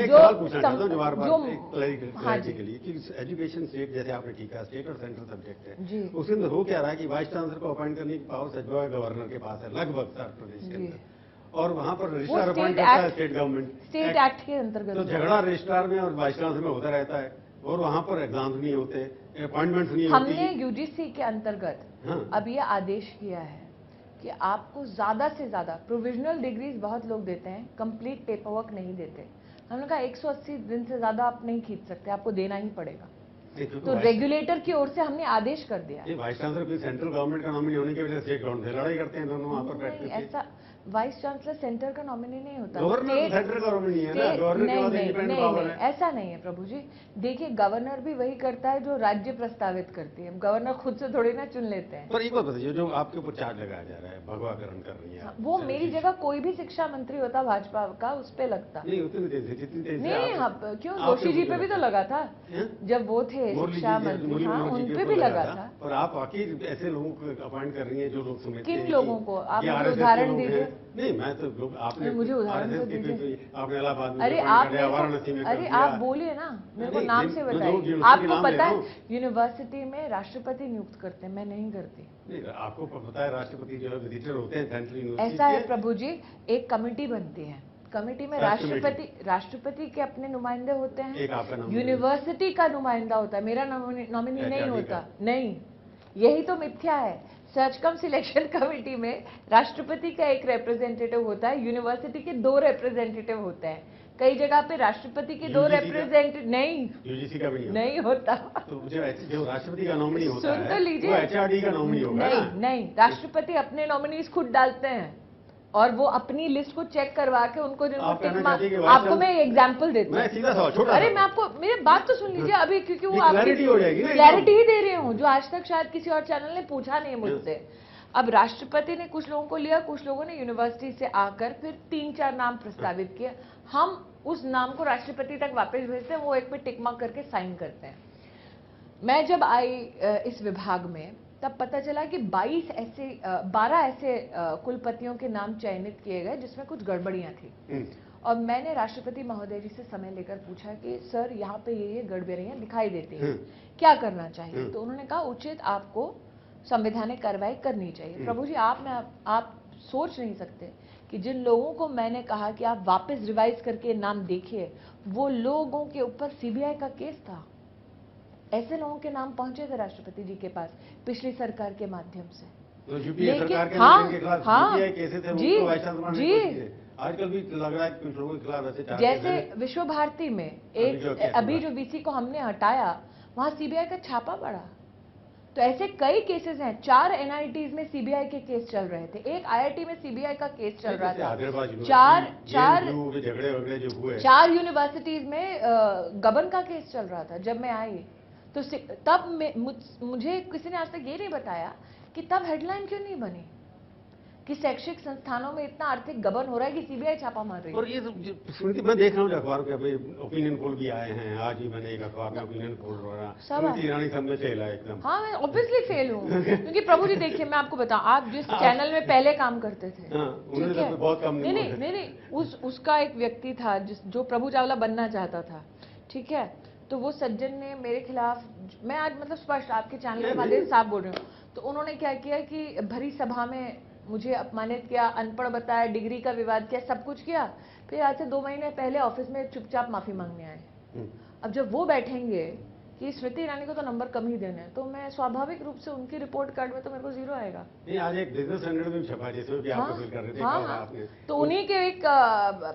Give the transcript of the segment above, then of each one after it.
एक जो सवाल पूछना चाहता हूँ जो बार जो क्लैरिटी के लिए कि एजुकेशन स्टेट, जैसे आपने ठीक है, स्टेट और सेंट्रल सब्जेक्ट है, जी उसके अंदर हो क्या रहा है कि वाइस चांसलर को अपॉइंट करने की पावर सचिव गवर्नर के पास है, लगभग सर प्रदेश के अंदर, और वहां पर रजिस्ट्रार अपॉइंट करता है स्टेट गवर्नमेंट, स्टेट एक्ट के अंतर्गत। तो झगड़ा रजिस्ट्रार में और वाइस चांसलर में होता रहता है, और वहां पर एग्जाम्स नहीं होते, अपॉइंटमेंट्स नहीं होती। हमने यूजीसी के अंतर्गत अब ये आदेश किया है कि आपको ज्यादा से ज्यादा प्रोविजनल डिग्रीज बहुत लोग देते हैं, कंप्लीट पेपर वर्क नहीं देते। हमने कहा 180 दिन से ज्यादा आप नहीं खींच सकते, आपको देना ही पड़ेगा। तो रेगुलेटर की ओर से हमने आदेश कर दिया। वाइस चांसलर सेंट्रल गवर्नमेंट का नॉमिनी होने की वजह से स्टेट गवर्नमेंट से लड़ाई करते हैं दोनों वहां पर बैठ के। ऐसा वाइस चांसलर सेंटर का नॉमिनी नहीं होता, गवर्नर सेंटर का नॉमिनी है ना, गवर्नर के पास इंडिपेंडेंट पावर है। ऐसा नहीं है प्रभु जी। देखिए गवर्नर भी वही करता है जो राज्य प्रस्तावित करती है, गवर्नर खुद से थोड़ी ना चुन लेते हैं। पर एक बात बताइए, जो आपके ऊपर चार्ज लगाया जा रहा है, भगवाकरण कर रही है, वो मेरी जगह कोई भी शिक्षा मंत्री होता भाजपा का, उस पे लगता नहीं, उतनी देर से जितनी देर से नहीं। क्यों, जोशी जी पे भी तो लगा था जब वो थे शिक्षा मंत्री, हाँ उन पे भी लगा था। और आप वाकई ऐसे लोगों को अपॉइंट कर रही है जो लोग समझते हैं। किन लोगों को? आप मुझे उदाहरण दीजिए। नहीं, मैं तो आपने मुझे उदाहरण तो दीजिए। आपने इलाहाबाद में, वाराणसी में, अरे आप बोलिए ना, मेरे को नाम से बताइए। आपको पता है यूनिवर्सिटी में राष्ट्रपति नियुक्त करते हैं, मैं नहीं करती। नहीं, आपको पता है राष्ट्रपति जो विजिटर होते हैं सेंट्रल यूनिवर्सिटी। ऐसा है प्रभु जी, एक कमेटी बनती है, कमेटी में राष्ट्रपति के अपने नुमाइंदे होते हैं, यूनिवर्सिटी का नुमाइंदा होता है, मेरा नॉमिनी नहीं होता। नहीं, यही तो मिथ्या है। सर्च कम सिलेक्शन कमेटी में राष्ट्रपति का एक रिप्रेजेंटेटिव होता है, यूनिवर्सिटी के 2 रिप्रेजेंटेटिव होते हैं। कई जगह पे राष्ट्रपति के 2 रिप्रेजेंटेटिव नहीं, यूजीसी का भी नहीं होता। तो जो राष्ट्रपति का नॉमिनी होता है, सुन तो लीजिए, वो एचआरडी का नॉमिनी होगा। नहीं, राष्ट्रपति अपने नॉमिनीज खुद डालते हैं और वो अपनी लिस्ट को चेक करवा के उनको आपको मैं एग्जांपल देती हूँ। सीधा सवाल, अरे मैं आपको, मेरी बात तो सुन लीजिए अभी, क्योंकि वो क्लैरिटी हो जाएगी, क्लैरिटी ही दे रही हूँ जो आज तक शायद किसी और चैनल ने पूछा नहीं मुझसे। अब राष्ट्रपति ने कुछ लोगों को लिया, कुछ लोगों ने यूनिवर्सिटी से आकर फिर 3-4 नाम प्रस्तावित किए, हम उस नाम को राष्ट्रपति तक वापस भेजते हैं, वो एक पे टिक मार्क करके साइन करते हैं। मैं जब आई इस विभाग में, तब पता चला कि 12 ऐसे कुलपतियों के नाम चयनित किए गए जिसमें कुछ गड़बड़ियां थी। और मैंने राष्ट्रपति महोदय जी से समय लेकर पूछा कि सर यहाँ पे ये गड़बड़ियां दिखाई देती हैं, क्या करना चाहिए? तो उन्होंने कहा उचित आपको संवैधानिक कार्रवाई करनी चाहिए। प्रभु जी आप सोच नहीं सकते कि जिन लोगों को मैंने कहा कि आप वापस रिवाइज करके नाम देखिए, वो लोगों के ऊपर सीबीआई का केस था। ऐसे लोगों के नाम पहुंचे थे राष्ट्रपति जी के पास पिछली सरकार के माध्यम से। तो यूपीए सरकार के केसेस थे, जी आजकल भी लग रहा है कुछ लोगों के खिलाफ ऐसे जैसे विश्व भारती में एक अभी जो वीसी को हमने हटाया, वहां सीबीआई का छापा पड़ा। तो ऐसे कई केसेस हैं। 4 एनआईटीज में सीबीआई के केस चल रहे थे, एक आईआईटी में सीबीआई का केस चल रहा था, 4 यूनिवर्सिटीज में गबन का केस चल रहा था जब मैं आई। तो तब मुझे किसी ने आज तक ये नहीं बताया कि तब हेडलाइन क्यों नहीं बनी कि शैक्षिक संस्थानों में इतना आर्थिक गबन हो रहा है कि सीबीआई छापा मार रही है। और ये स्मृति, मैं देख रहा हूँ अखबार पे अभी ओपिनियन पोल भी आए हैं, आज ही मैंने एक अखबार में ओपिनियन पोल रहा, स्मृति ईरानी सब में फेल है एकदम। हाँ, मैं ऑब्वियसली फेल हूँ क्योंकि प्रभु जी देखिए, मैं आपको बताऊं, आप जिस चैनल में पहले काम करते थे, ठीक है, बहुत कम नहीं, उसका एक व्यक्ति था जो प्रभु चावला बनना चाहता था, ठीक है। तो वो सज्जन ने मेरे खिलाफ, मैं आज मतलब स्पष्ट आपके चैनल के माध्यम से साफ बोल रही हूँ, तो उन्होंने क्या किया कि भरी सभा में मुझे अपमानित किया, अनपढ़ बताया, डिग्री का विवाद किया, सब कुछ किया। फिर आज से 2 महीने पहले ऑफिस में चुपचाप माफी मांगने आए। अब जब वो बैठेंगे कि स्मृति ईरानी को तो नंबर कम ही देने हैं, तो मैं स्वाभाविक रूप से उनकी रिपोर्ट कार्ड में तो मेरे को 0 आएगा। नहीं, आज एक बिजनेस स्टैंडर्ड में छपा जिसमें भी आप अपील कर रहे थे। हाँ, तो उन्हीं के एक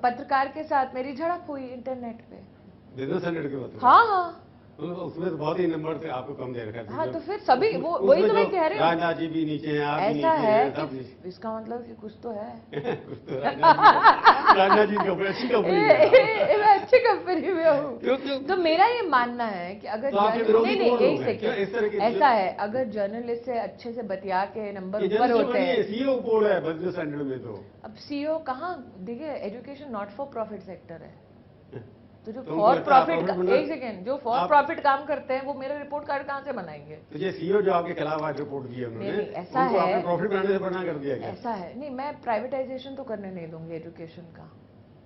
पत्रकार के साथ मेरी झड़प हुई इंटरनेट पे, बिजनेस स्टैंडर्ड के बाद। हाँ, उसमें तो बहुत ही नंबर से आपको कम दे रखा है। हाँ, तो फिर सभी वही तो मैं कह रही हूँ, राजनाथ जी भी नीचे हैं, आप भी नीचे हैं। ऐसा है कि इसका मतलब कि कुछ तो है। कुछ तो राजनाथ जी की अच्छी कंपनी में, मैं अच्छी कंपनी में हूँ। तो मेरा ये मानना है कि अगर नहीं, एक सेकेंड, ऐसा है, अगर जर्नलिस्ट से अच्छे से बतिया के नंबर ऊपर होते हैं, सीईओ बोल रहा है बिजनेस स्टैंडर्ड में, तो अब सीईओ कहाँ, देखिए education not for profit sector है। तो जो फॉर प्रॉफिट, एक सेकेंड, जो फॉर प्रॉफिट काम करते हैं वो मेरा रिपोर्ट कार्ड कहाँ से बनाएंगे? तो ये सीईओ जो आपके खिलाफ आज रिपोर्ट दी है उन्होंने, ऐसा है, प्रॉफिट बनाने से बना कर दिया गया। ऐसा है, नहीं, मैं प्राइवेटाइजेशन तो करने नहीं दूंगी एजुकेशन का।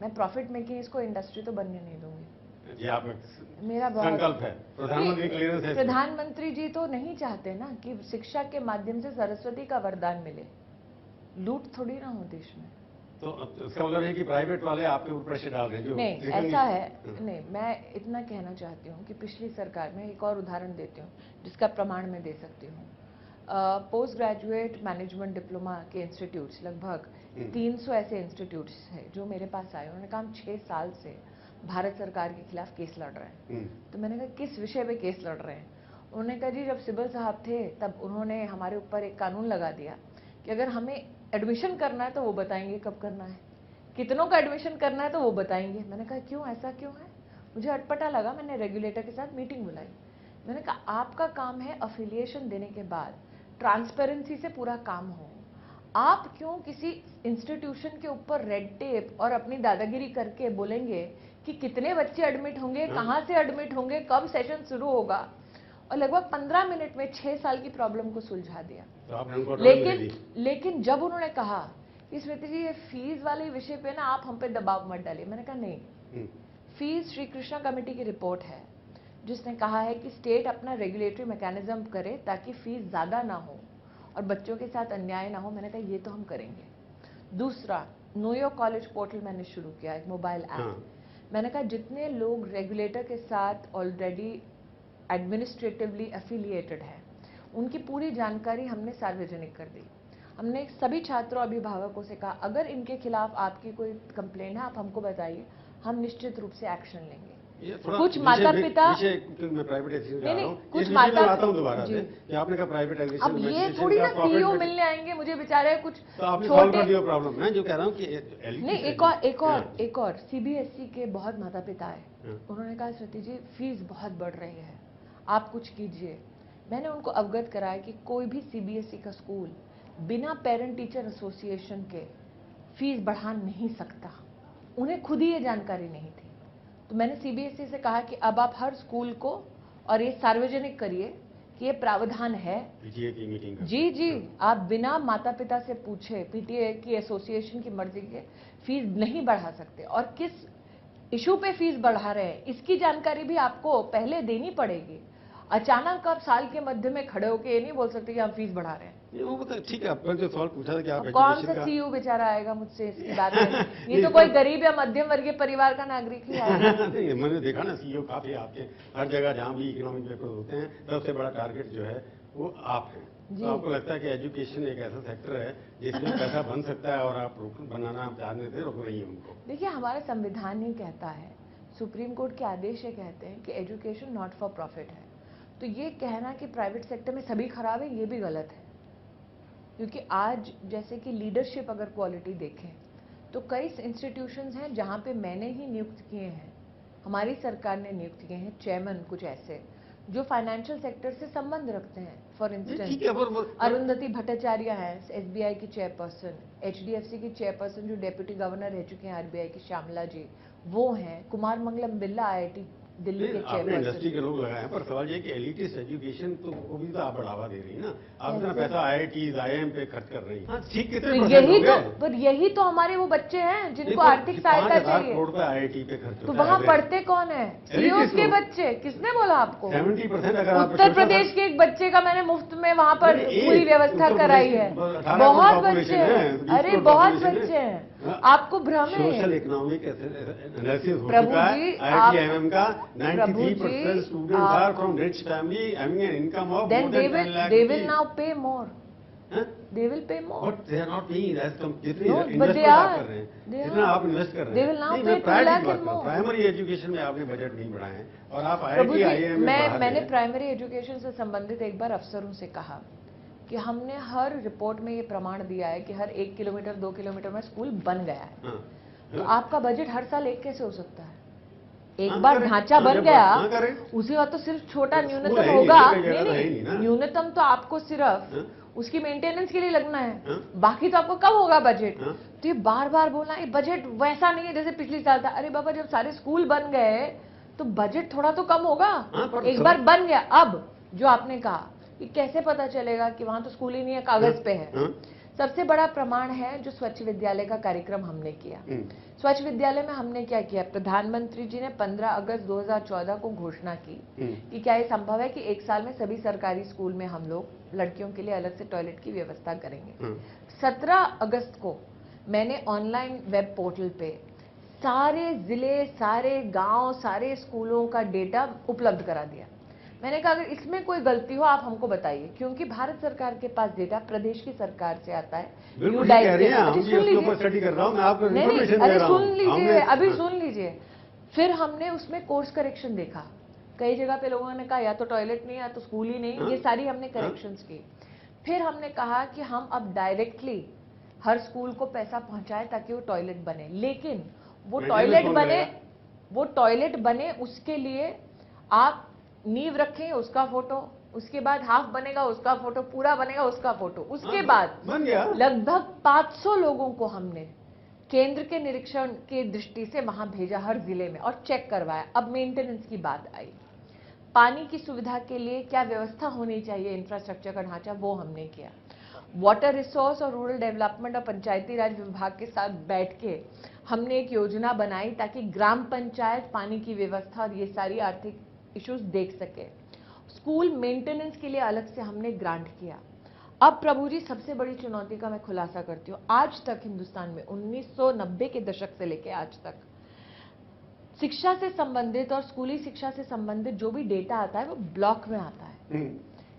मैं प्रॉफिट मेकिंग इसको इंडस्ट्री तो बनने नहीं दूंगी। जी, आप मेरा बहुत संकल्प है, प्रधानमंत्री क्लियरेंस है इसमें। प्रधानमंत्री जी तो नहीं चाहते ना कि शिक्षा के माध्यम से सरस्वती का वरदान मिले, लूट थोड़ी ना हो देश में। तो इसका मतलब है कि प्राइवेट वाले आपके ऊपर प्रेशर डाल रहे हैं जो नहीं, ऐसा है नहीं। मैं इतना कहना चाहती हूँ कि पिछली सरकार में एक और उदाहरण देती हूँ जिसका प्रमाण मैं दे सकती हूँ। पोस्ट ग्रेजुएट मैनेजमेंट डिप्लोमा के इंस्टीट्यूट्स लगभग 300 ऐसे इंस्टीट्यूट्स हैं जो मेरे पास आए। उन्होंने कहा हम 6 साल से भारत सरकार के खिलाफ केस लड़ रहे हैं। तो मैंने कहा किस विषय पे केस लड़ रहे हैं? उन्होंने कहा जी जब सिब्बल साहब थे तब उन्होंने हमारे ऊपर एक कानून लगा दिया कि अगर हमें एडमिशन करना है तो वो बताएंगे कब करना है, कितनों का एडमिशन करना है तो वो बताएंगे। मैंने कहा क्यों, ऐसा क्यों है? मुझे अटपटा लगा। मैंने रेगुलेटर के साथ मीटिंग बुलाई। मैंने कहा आपका काम है अफिलिएशन देने के बाद ट्रांसपेरेंसी से पूरा काम हो, आप क्यों किसी इंस्टीट्यूशन के ऊपर रेड टेप और अपनी दादागिरी करके बोलेंगे कि कितने बच्चे एडमिट होंगे, कहाँ से एडमिट होंगे, कब सेशन शुरू होगा? और लगभग 15 मिनट में 6 साल की प्रॉब्लम को सुलझा दिया। तो आपने उनको लेकिन जब उन्होंने कहा कि स्मृति जी ये फीस वाले विषय पे ना आप हम पे दबाव मत डालिए, मैंने कहा नहीं, फीस श्री कृष्णा कमेटी की रिपोर्ट है जिसने कहा है कि स्टेट अपना रेगुलेटरी मैकेनिज्म करे ताकि फीस ज्यादा ना हो और बच्चों के साथ अन्याय ना हो। मैंने कहा ये तो हम करेंगे। दूसरा, नो योर कॉलेज पोर्टल मैंने शुरू किया, एक मोबाइल ऐप। मैंने कहा जितने लोग रेगुलेटर के साथ ऑलरेडी एडमिनिस्ट्रेटिवली एफिलिएटेड है उनकी पूरी जानकारी हमने सार्वजनिक कर दी। हमने सभी छात्रों अभिभावकों से कहा अगर इनके खिलाफ आपकी कोई कंप्लेंट है आप हमको बताइए, हम निश्चित रूप से एक्शन लेंगे। कुछ माता पिता मैं प्राइवेटाइजेशन जा रहा हूं, कुछ माता आता हूं दोबारा से कि आपने कहा प्राइवेटाइजेशन। अब ये थोड़ी ना सीईओ मिलने आएंगे मुझे बेचारे कुछ तो आपने सॉल्व कर दिया प्रॉब्लम। मैं जो कह रहा हूं कि नहीं, एक और सीबीएसई के बहुत माता पिता है, उन्होंने कहा श्रुति जी फीस बहुत बढ़ रही है, आप कुछ कीजिए। मैंने उनको अवगत कराया कि कोई भी सीबीएसई का स्कूल बिना पेरेंट टीचर एसोसिएशन के फीस बढ़ा नहीं सकता। उन्हें खुद ही ये जानकारी नहीं थी। तो मैंने सीबीएसई से कहा कि अब आप हर स्कूल को और ये सार्वजनिक करिए कि ये प्रावधान है। पीटीए की मीटिंग जी, आप बिना माता पिता से पूछे पीटीए की एसोसिएशन की मर्जी के फीस नहीं बढ़ा सकते, और किस इशू पे फीस बढ़ा रहे हैं इसकी जानकारी भी आपको पहले देनी पड़ेगी। अचानक आप साल के मध्य में खड़े होकर ये नहीं बोल सकते कि हम फीस बढ़ा रहे हैं। ठीक है, आपने जो सवाल पूछा था कि आप कौन सा सीईओ बेचारा आएगा मुझसे इसकी बात में? ये तो कोई गरीब या मध्यम वर्गीय परिवार का नागरिक ही आएगा। नहीं, मैंने देखा ना सीईओ काफी आपके हर जगह जहाँ भी इकोनॉमिक पेपर होते हैं सबसे बड़ा टारगेट जो है वो आप हैं। तो आपको लगता है कि एजुकेशन एक ऐसा सेक्टर है जिसमें पैसा बन सकता है और आप बनाना चाहने से रोक रही है उनको? देखिए हमारा संविधान ही कहता है, सुप्रीम कोर्ट के आदेश ये कहते हैं कि एजुकेशन नॉट फॉर प्रॉफिट है। तो ये कहना कि प्राइवेट सेक्टर में सभी खराब है ये भी गलत है, क्योंकि आज जैसे कि लीडरशिप अगर क्वालिटी देखें तो कई इंस्टीट्यूशंस हैं जहाँ पे मैंने ही नियुक्त किए हैं, हमारी सरकार ने नियुक्त किए हैं चेयरमैन कुछ ऐसे जो फाइनेंशियल सेक्टर से संबंध रखते हैं। फॉर इंस्टेंस अरुंधति भट्टाचार्य हैं एसबीआई की चेयरपर्सन, एचडीएफसी की चेयरपर्सन जो डेप्यूटी गवर्नर रह चुके हैं आरबीआई की श्यामला जी वो हैं, कुमार मंगलम बिरला आईआईटी दिल्ली के चेयरपर्सन। इंडस्ट्री के लोग लगाए हैं, पर सवाल ये कि एलिटिस्ट एजुकेशन तो वो भी तो आप बढ़ावा दे रही है ना, आप इतना पैसा आईआईटीज आईआईएम पे खर्च कर रही हैं। ठीक, कितने यही तो हमारे वो बच्चे हैं जिनको आर्थिक सहायता चाहिए। करोड़ पे आईआईटी पे खर्च तो वहाँ पढ़ते कौन है? सीईओ के बच्चे। किसने बोला आपको? 70% अगर उत्तर प्रदेश के एक बच्चे का मैंने मुफ्त में वहाँ पर पूरी व्यवस्था कराई है। बहुत बच्चे हैं, अरे बहुत बच्चे हैं, आपको भ्रम है। सोशल इकोनॉमिक एनालिसिस हो प्रभु चुका जी, है आईआईटीएम का 93% students are from rich family having an income of then they will now pay more. They will pay more. But they are not paying as जितनी No, but इन्वेस्टमेंट they आप are. कर रहे हैं, They जितना are. आप invest कर रहे हैं। They will now नहीं, pay मैं 2 lakh primary and more. Primary education में आपने बजट नहीं बढ़ाए हैं और आप प्रभु आईआईटी जी, आईआईएम में बढ़ा मैंने रहे हैं। प्राइमरी एजुकेशन से संबंधित एक बार अफसरों से कहा कि हमने हर रिपोर्ट में ये प्रमाण दिया है कि हर 1 किलोमीटर 2 किलोमीटर में स्कूल बन गया है। हाँ। तो आपका बजट हर साल एक कैसे हो सकता है? एक बार ढांचा बन गया उसी बात तो सिर्फ छोटा न्यूनतम होगा। नहीं, न्यूनतम तो आपको सिर्फ उसकी मेंटेनेंस के लिए लगना है, बाकी तो आपको कब होगा बजट? तो ये बार बार बोलना ये बजट वैसा नहीं है जैसे पिछले साल था। अरे बाबा जब सारे स्कूल बन गए तो बजट थोड़ा तो कम होगा। एक बार बन गया, अब जो आपने कहा कि कैसे पता चलेगा कि वहां तो स्कूल ही नहीं है, कागज पे है। सबसे बड़ा प्रमाण है जो स्वच्छ विद्यालय का कार्यक्रम हमने किया। स्वच्छ विद्यालय में हमने क्या किया, प्रधानमंत्री जी ने 15 अगस्त 2014 को घोषणा की कि क्या ये संभव है कि एक साल में सभी सरकारी स्कूल में हम लोग लड़कियों के लिए अलग से टॉयलेट की व्यवस्था करेंगे। 17 अगस्त को मैंने ऑनलाइन वेब पोर्टल पे सारे जिले, सारे गांव, सारे स्कूलों का डेटा उपलब्ध करा दिया। मैंने कहा अगर इसमें कोई गलती हो आप हमको बताइए, क्योंकि भारत सरकार के पास डेटा प्रदेश की सरकार से आता है। बिल्कुल कह रही हैं, हम भी उसके ऊपर स्टडी कर रहा हूं, मैं आपको इन्फॉर्मेशन दे रहा हूं। सुन लीजिए, अभी सुन लीजिए। फिर हमने उसमें कोर्स करेक्शन देखा। कई जगह पे लोगों ने कहा या तो टॉयलेट नहीं या तो स्कूल ही नहीं, ये सारी हमने करेक्शंस की। फिर हमने कहा कि हम अब डायरेक्टली हर स्कूल को पैसा पहुंचाएं ताकि वो टॉयलेट बने, लेकिन वो टॉयलेट बने उसके लिए आप नींव रखें, उसका फोटो, उसके बाद हाफ बनेगा उसका फोटो, पूरा बनेगा उसका फोटो, उसके बाद बन गया। लगभग 500 लोगों को हमने केंद्र के निरीक्षण की दृष्टि से वहां भेजा हर जिले में और चेक करवाया। अब मेंटेनेंस की बात आई, पानी की सुविधा के लिए क्या व्यवस्था होनी चाहिए, इंफ्रास्ट्रक्चर का ढांचा, वो हमने किया। वाटर रिसोर्स और रूरल डेवलपमेंट और पंचायती राज विभाग के साथ बैठ के हमने एक योजना बनाई ताकि ग्राम पंचायत पानी की व्यवस्था और ये सारी आर्थिक इश्यूज देख सके। स्कूल मेंटेनेंस के लिए अलग से हमने ग्रांट किया। अब प्रभु जी सबसे बड़ी चुनौती का मैं खुलासा करती हूँ, आज तक हिंदुस्तान में 1990 के दशक से लेकर आज तक शिक्षा से संबंधित और स्कूली शिक्षा से संबंधित जो भी डेटा आता है वो ब्लॉक में आता है।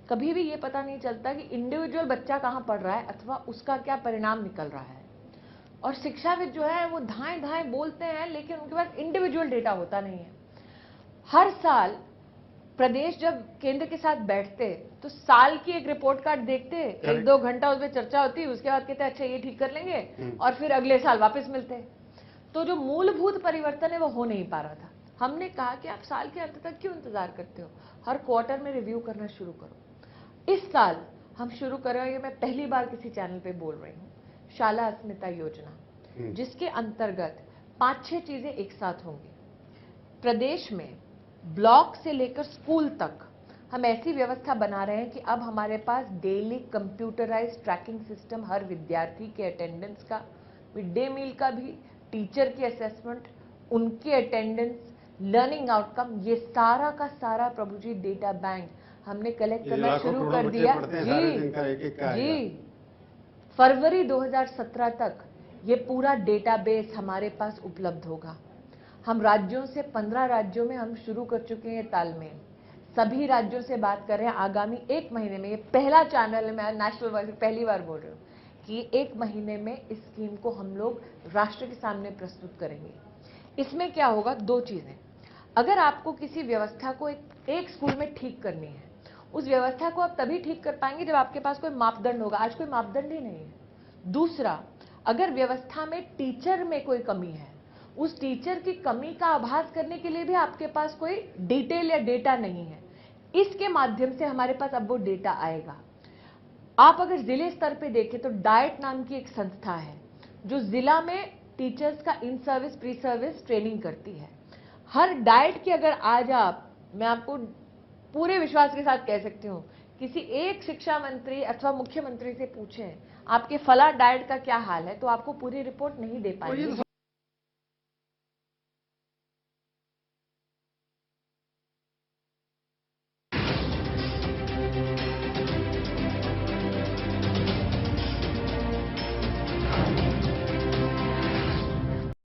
कभी भी ये पता नहीं चलता कि इंडिविजुअल बच्चा कहाँ पढ़ रहा है अथवा उसका क्या परिणाम निकल रहा है। और शिक्षाविद जो है वो धाएं धाएं बोलते हैं, लेकिन उनके पास इंडिविजुअल डेटा होता नहीं है। हर साल प्रदेश जब केंद्र के साथ बैठते तो साल की एक रिपोर्ट कार्ड देखते, 1-2 घंटा उसमें चर्चा होती, उसके बाद कहते अच्छा ये ठीक कर लेंगे और फिर अगले साल वापस मिलते। तो जो मूलभूत परिवर्तन है वो हो नहीं पा रहा था। हमने कहा कि आप साल के अंत तक क्यों इंतजार करते हो, हर क्वार्टर में रिव्यू करना शुरू करो। इस साल हम शुरू कर रहे हैं, ये मैं पहली बार किसी चैनल पे बोल रही हूँ, शाला अस्मिता योजना, जिसके अंतर्गत 5-6 चीजें एक साथ होंगी। प्रदेश में ब्लॉक से लेकर स्कूल तक हम ऐसी व्यवस्था बना रहे हैं कि अब हमारे पास डेली कंप्यूटराइज्ड ट्रैकिंग सिस्टम, हर विद्यार्थी के अटेंडेंस का, मिड डे मील का भी, टीचर की असेसमेंट, उनके अटेंडेंस, लर्निंग आउटकम, ये सारा का सारा प्रभु जी डेटा बैंक हमने कलेक्ट करना शुरू कर दिया। जी फरवरी 2017 तक ये पूरा डेटाबेस हमारे पास उपलब्ध होगा। हम राज्यों से 15 राज्यों में हम शुरू कर चुके हैं तालमेल, सभी राज्यों से बात कर रहे हैं। आगामी 1 महीने में, ये पहला चैनल है, मैं नेशनल वाइड पहली बार बोल रही हूँ कि 1 महीने में इस स्कीम को हम लोग राष्ट्र के सामने प्रस्तुत करेंगे। इसमें क्या होगा, 2 चीजें। अगर आपको किसी व्यवस्था को एक स्कूल में ठीक करनी है, उस व्यवस्था को आप तभी ठीक कर पाएंगे जब आपके पास कोई मापदंड होगा। आज कोई मापदंड ही नहीं है। दूसरा, अगर व्यवस्था में टीचर में कोई कमी है, उस टीचर की कमी का आभास करने के लिए भी आपके पास कोई डिटेल या डेटा नहीं है। इसके माध्यम से हमारे पास अब वो डेटा आएगा। आप अगर जिले स्तर पे देखें तो डाइट नाम की एक संस्था है जो जिला में टीचर्स का in service pre service training करती है। हर डाइट की अगर आज मैं आपको पूरे विश्वास के साथ कह सकती हूँ, किसी एक शिक्षा मंत्री अथवा मुख्यमंत्री से पूछें आपके फला डाइट का क्या हाल है, तो आपको पूरी रिपोर्ट नहीं दे पाएंगे।